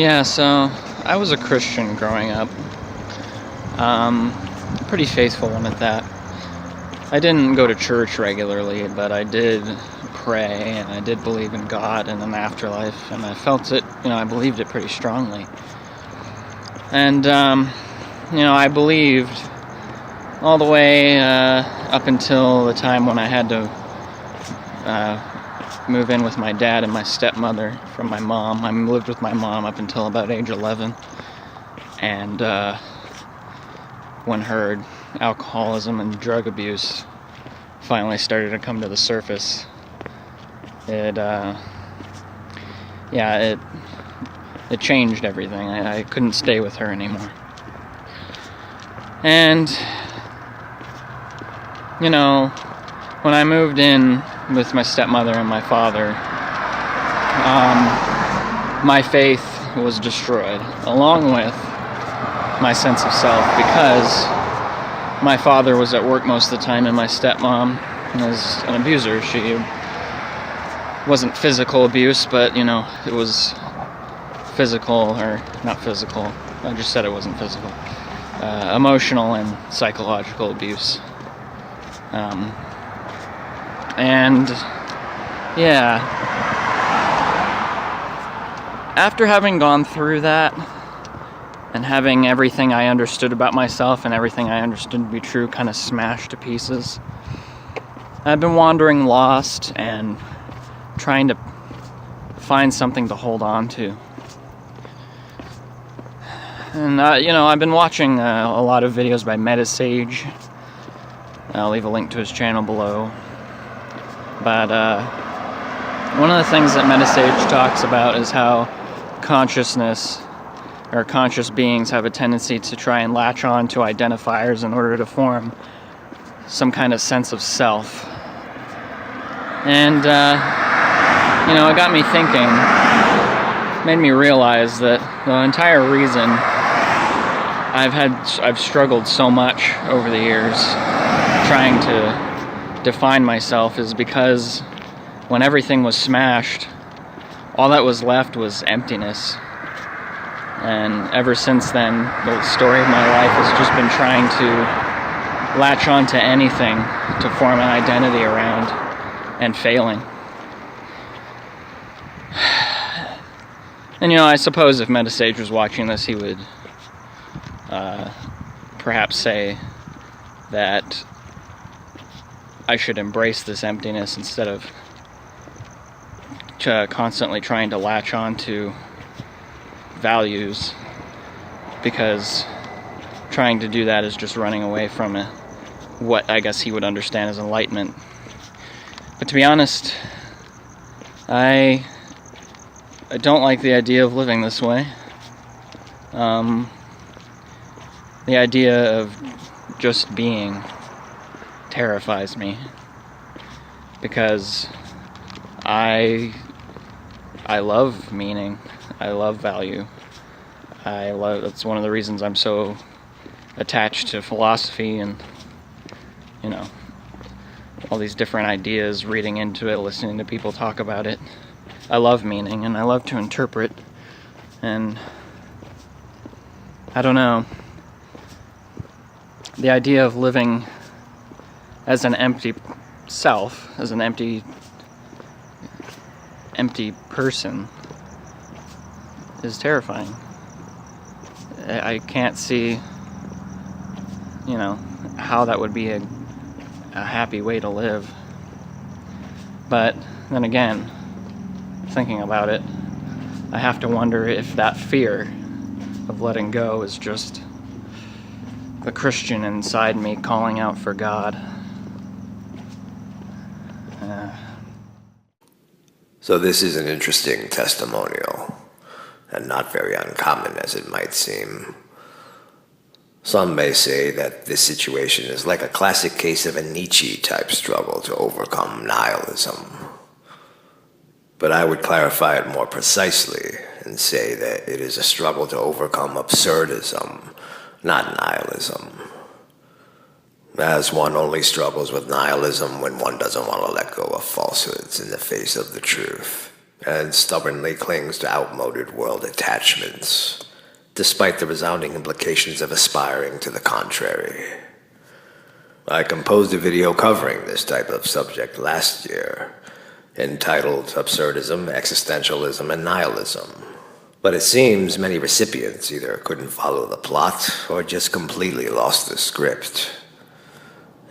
Yeah, so I was a Christian growing up. Pretty faithful one at that. I didn't go to church regularly, but I did pray, and I did believe in God and an afterlife, and I felt it, I believed it pretty strongly. And, I believed all the way up until the time when I had to move in with my dad and my stepmother from my mom. I lived with my mom up until about age 11, and when her alcoholism and drug abuse finally started to come to the surface, it changed everything. I couldn't stay with her anymore. And, when I moved in with my stepmother and my father, my faith was destroyed, along with my sense of self, because my father was at work most of the time and my stepmom was an abuser. She wasn't physical abuse, but, it was physical, or not physical, I just said it wasn't physical, emotional and psychological abuse. After having gone through that, and having everything I understood about myself and everything I understood to be true kind of smashed to pieces, I've been wandering lost and trying to find something to hold on to. And, I've been watching a lot of videos by Metasage. I'll leave a link to his channel below. But one of the things that Metasage talks about is how consciousness, or conscious beings, have a tendency to try and latch on to identifiers in order to form some kind of sense of self. And, it got me thinking, made me realize that the entire reason I've struggled so much over the years trying to define myself is because when everything was smashed, all that was left was emptiness. And ever since then, the story of my life has just been trying to latch onto anything to form an identity around, and failing. And I suppose if Metasage was watching this, he would perhaps say that I should embrace this emptiness instead of constantly trying to latch on to values, because trying to do that is just running away from what I guess he would understand as enlightenment. But to be honest, I don't like the idea of living this way. The idea of just being terrifies me, because I love meaning. I love value. That's one of the reasons I'm so attached to philosophy and, all these different ideas, reading into it, listening to people talk about it. I love meaning, and I love to interpret, and I don't know. The idea of living as an empty self, as an empty person, is terrifying. I can't see, how that would be a happy way to live. But then again, thinking about it, I have to wonder if that fear of letting go is just the Christian inside me calling out for God. So this is an interesting testimonial, and not very uncommon as it might seem. Some may say that this situation is like a classic case of a Nietzsche-type struggle to overcome nihilism. But I would clarify it more precisely and say that it is a struggle to overcome absurdism, not nihilism. As one only struggles with nihilism when one doesn't want to let go of falsehoods in the face of the truth. and stubbornly clings to outmoded world attachments, despite the resounding implications of aspiring to the contrary. I composed a video covering this type of subject last year, entitled Absurdism, Existentialism, and Nihilism. But it seems many recipients either couldn't follow the plot or just completely lost the script,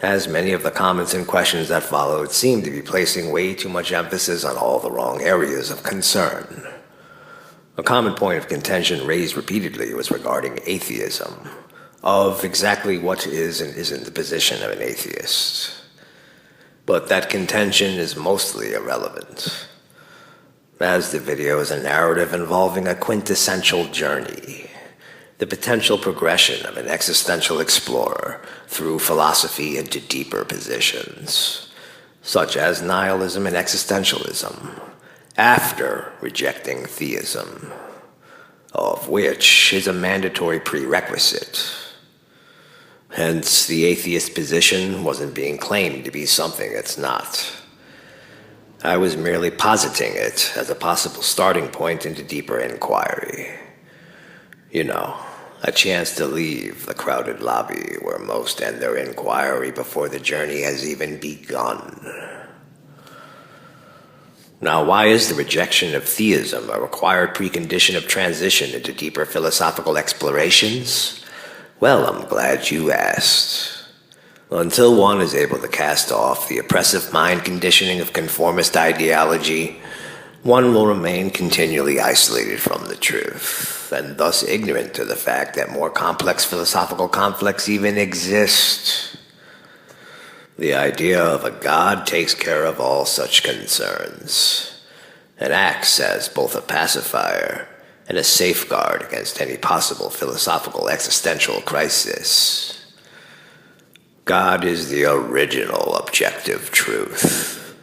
as many of the comments and questions that followed seemed to be placing way too much emphasis on all the wrong areas of concern. A common point of contention raised repeatedly was regarding atheism, of exactly what is and isn't the position of an atheist. But that contention is mostly irrelevant, as the video is a narrative involving a quintessential journey, the potential progression of an existential explorer through philosophy into deeper positions, such as nihilism and existentialism, after rejecting theism, of which is a mandatory prerequisite. Hence, the atheist position wasn't being claimed to be something it's not. I was merely positing it as a possible starting point into deeper inquiry. You know, a chance to leave the crowded lobby where most end their inquiry before the journey has even begun. Now, why is the rejection of theism a required precondition of transition into deeper philosophical explorations? Well, I'm glad you asked. Until one is able to cast off the oppressive mind conditioning of conformist ideology, one will remain continually isolated from the truth, and thus ignorant to the fact that more complex philosophical conflicts even exist. The idea of a God takes care of all such concerns, and acts as both a pacifier and a safeguard against any possible philosophical existential crisis. God is the original objective truth,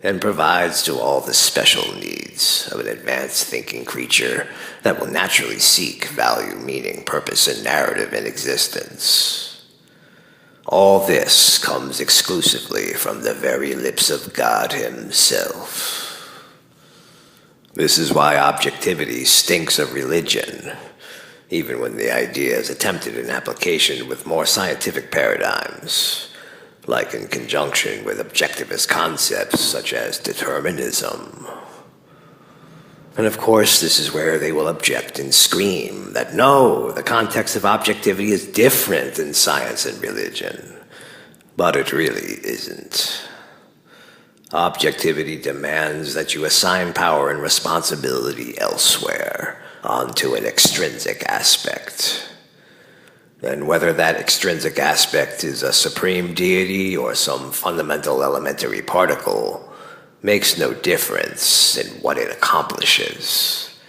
and provides to all the special needs of an advanced thinking creature that will naturally seek value, meaning, purpose, and narrative in existence. All this comes exclusively from the very lips of God himself. This is why objectivity stinks of religion, even when the idea is attempted in application with more scientific paradigms, like in conjunction with objectivist concepts such as determinism. And of course, this is where they will object and scream that no, the context of objectivity is different in science and religion. But it really isn't. Objectivity demands that you assign power and responsibility elsewhere, onto an extrinsic aspect. And whether that extrinsic aspect is a supreme deity or some fundamental elementary particle makes no difference in what it accomplishes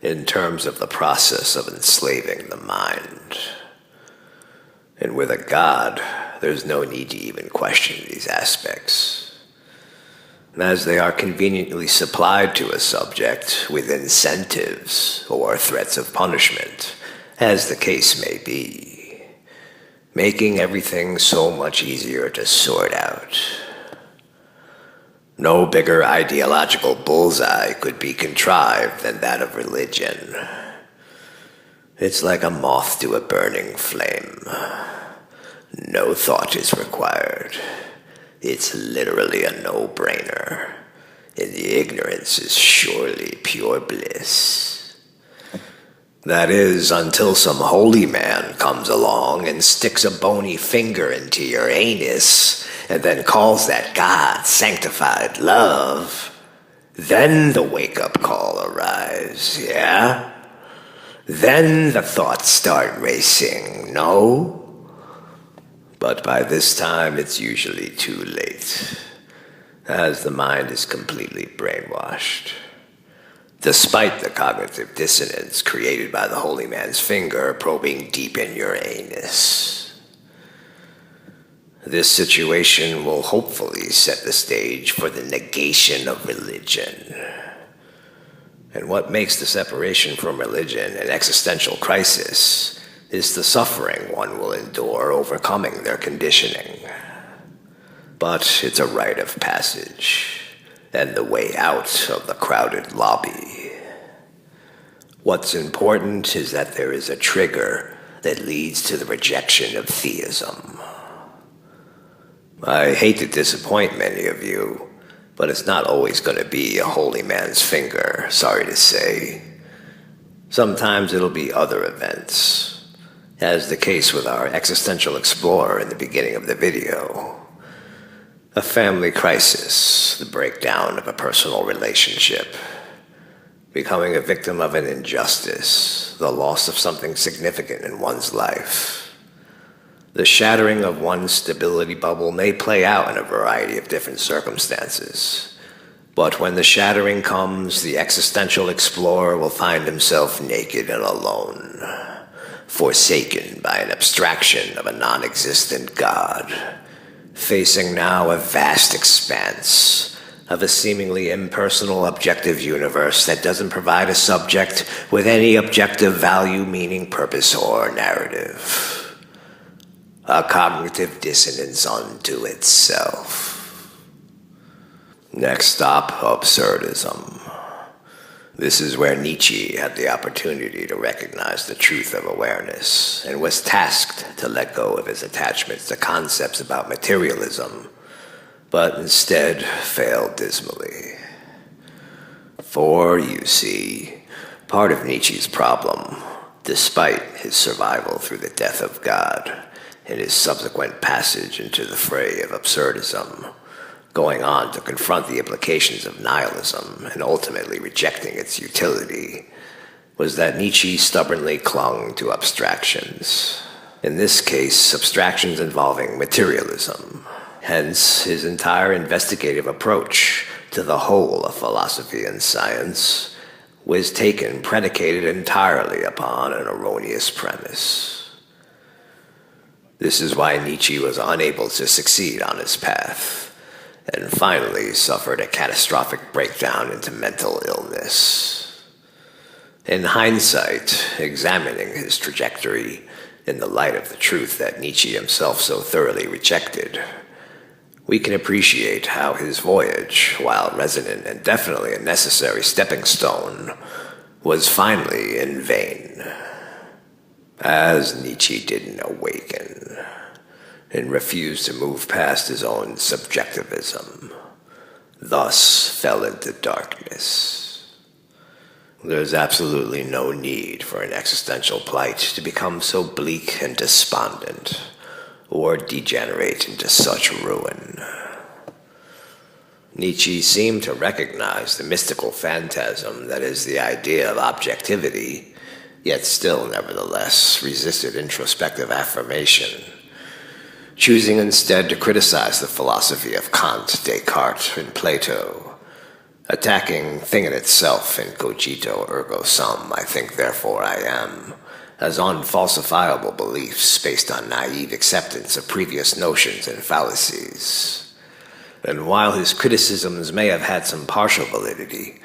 in terms of the process of enslaving the mind. And with a God, there's no need to even question these aspects, as they are conveniently supplied to a subject with incentives or threats of punishment, as the case may be, making everything so much easier to sort out. No bigger ideological bullseye could be contrived than that of religion. It's like a moth to a burning flame. No thought is required. It's literally a no-brainer, and the ignorance is surely pure bliss. That is, until some holy man comes along and sticks a bony finger into your anus and then calls that God sanctified love. Then the wake-up call arrives, yeah? Then the thoughts start racing, no? But by this time, it's usually too late, as the mind is completely brainwashed. Despite the cognitive dissonance created by the holy man's finger probing deep in your anus. This situation will hopefully set the stage for the negation of religion. And what makes the separation from religion an existential crisis is the suffering one will endure overcoming their conditioning. But it's a rite of passage, and the way out of the crowded lobby. What's important is that there is a trigger that leads to the rejection of theism. I hate to disappoint many of you, but it's not always going to be a holy man's finger, sorry to say. Sometimes it'll be other events, as the case with our existential explorer in the beginning of the video. A family crisis, the breakdown of a personal relationship, becoming a victim of an injustice, the loss of something significant in one's life. The shattering of one's stability bubble may play out in a variety of different circumstances, but when the shattering comes, the existential explorer will find himself naked and alone, forsaken by an abstraction of a non-existent God, facing now a vast expanse of a seemingly impersonal objective universe that doesn't provide a subject with any objective value, meaning, purpose, or narrative. A cognitive dissonance unto itself. Next stop, absurdism. This is where Nietzsche had the opportunity to recognize the truth of awareness and was tasked to let go of his attachments to concepts about materialism, but instead failed dismally. For, you see, part of Nietzsche's problem, despite his survival through the death of God, and his subsequent passage into the fray of absurdism, going on to confront the implications of nihilism and ultimately rejecting its utility, was that Nietzsche stubbornly clung to abstractions. In this case, abstractions involving materialism. Hence, his entire investigative approach to the whole of philosophy and science was predicated entirely upon an erroneous premise. This is why Nietzsche was unable to succeed on his path, and finally suffered a catastrophic breakdown into mental illness. In hindsight, examining his trajectory in the light of the truth that Nietzsche himself so thoroughly rejected, we can appreciate how his voyage, while resonant and definitely a necessary stepping stone, was finally in vain. As Nietzsche didn't awaken and refused to move past his own subjectivism, thus fell into darkness. There's absolutely no need for an existential plight to become so bleak and despondent, or degenerate into such ruin. Nietzsche seemed to recognize the mystical phantasm that is the idea of objectivity, yet still, nevertheless, resisted introspective affirmation, choosing instead to criticize the philosophy of Kant, Descartes, and Plato, attacking thing in itself in cogito ergo sum, I think therefore I am, as unfalsifiable beliefs based on naive acceptance of previous notions and fallacies. And while his criticisms may have had some partial validity,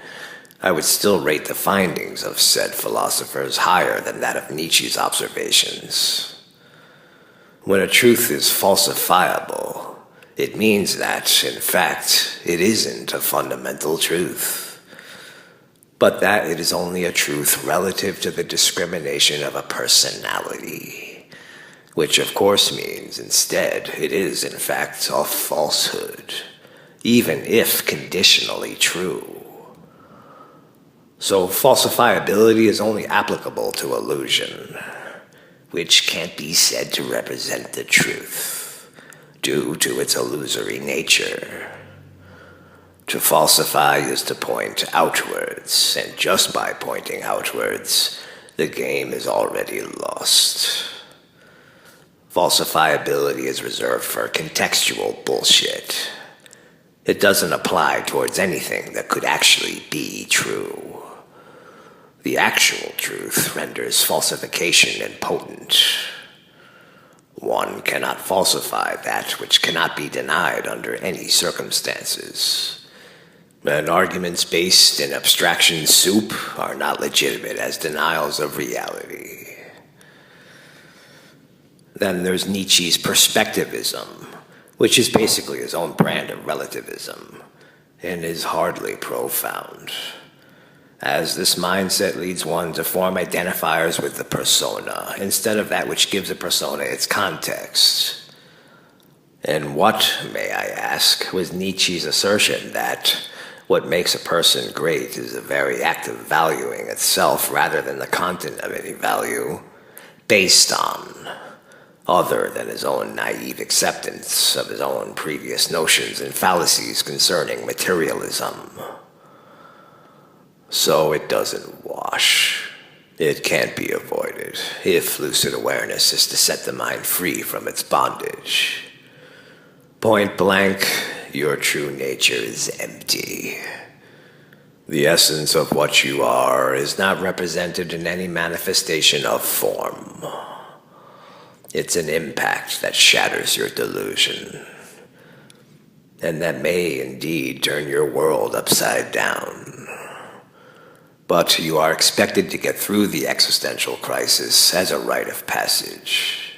I would still rate the findings of said philosophers higher than that of Nietzsche's observations. When a truth is falsifiable, it means that, in fact, it isn't a fundamental truth, but that it is only a truth relative to the discrimination of a personality, which of course means, instead, it is, in fact, a falsehood, even if conditionally true. So falsifiability is only applicable to illusion, which can't be said to represent the truth, due to its illusory nature. To falsify is to point outwards, and just by pointing outwards, the game is already lost. Falsifiability is reserved for contextual bullshit. It doesn't apply towards anything that could actually be true. The actual truth renders falsification impotent. One cannot falsify that which cannot be denied under any circumstances. And arguments based in abstraction soup are not legitimate as denials of reality. Then there's Nietzsche's perspectivism, which is basically his own brand of relativism. and is hardly profound, as this mindset leads one to form identifiers with the persona, instead of that which gives a persona its context. And what, may I ask, was Nietzsche's assertion that what makes a person great is the very act of valuing itself rather than the content of any value, based on other than his own naive acceptance of his own previous notions and fallacies concerning materialism. So it doesn't wash. It can't be avoided if lucid awareness is to set the mind free from its bondage. Point blank, your true nature is empty. The essence of what you are is not represented in any manifestation of form. It's an impact that shatters your delusion, and that may indeed turn your world upside down. But you are expected to get through the existential crisis as a rite of passage.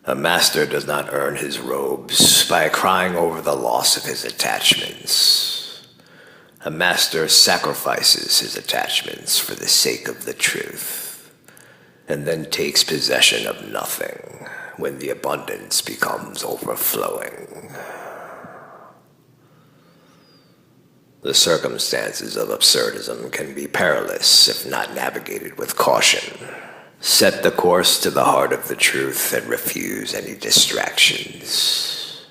A master does not earn his robes by crying over the loss of his attachments. A master sacrifices his attachments for the sake of the truth, and then takes possession of nothing when the abundance becomes overflowing. The circumstances of absurdism can be perilous if not navigated with caution. Set the course to the heart of the truth and refuse any distractions.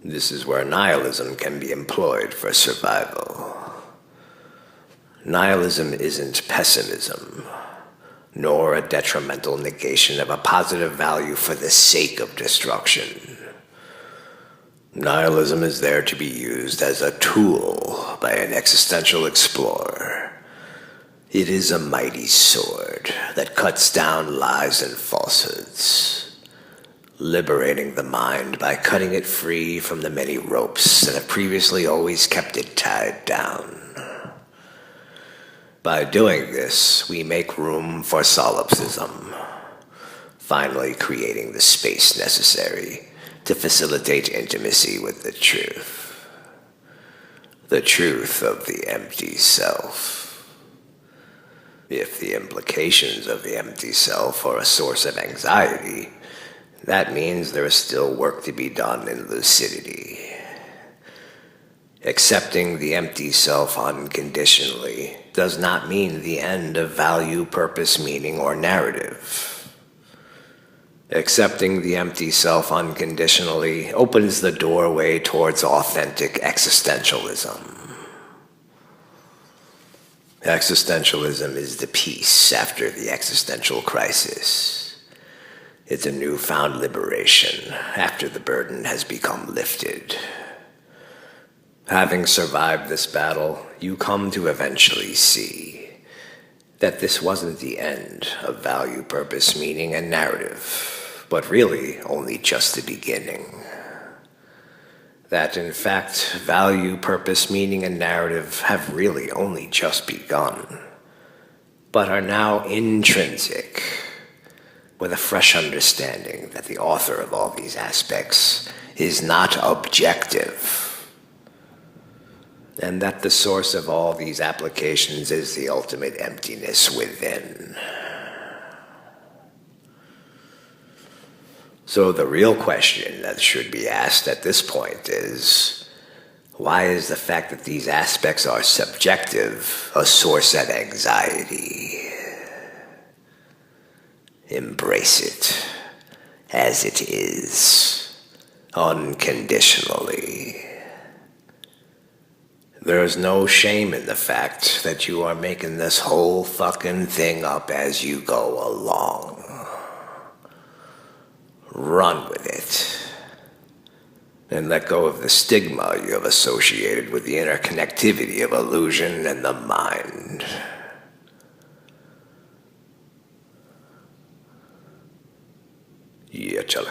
This is where nihilism can be employed for survival. Nihilism isn't pessimism, nor a detrimental negation of a positive value for the sake of destruction. Nihilism is there to be used as a tool by an existential explorer. It is a mighty sword that cuts down lies and falsehoods, liberating the mind by cutting it free from the many ropes that have previously always kept it tied down. By doing this, we make room for solipsism, finally creating the space necessary to facilitate intimacy with the truth of the empty self. If the implications of the empty self are a source of anxiety, that means there is still work to be done in lucidity. Accepting the empty self unconditionally does not mean the end of value, purpose, meaning, or narrative. Accepting the empty self unconditionally opens the doorway towards authentic existentialism. Existentialism is the peace after the existential crisis. It's a newfound liberation after the burden has become lifted. Having survived this battle, you come to eventually see that this wasn't the end of value, purpose, meaning, and narrative, but really only just the beginning. That, in fact, value, purpose, meaning, and narrative have really only just begun, but are now intrinsic, with a fresh understanding that the author of all these aspects is not objective, and that the source of all these applications is the ultimate emptiness within. So the real question that should be asked at this point is, why is the fact that these aspects are subjective a source of anxiety? Embrace it as it is, unconditionally. There's no shame in the fact that you are making this whole fucking thing up as you go along. Run with it, and let go of the stigma you have associated with the interconnectivity of illusion and the mind. Yeah, chale.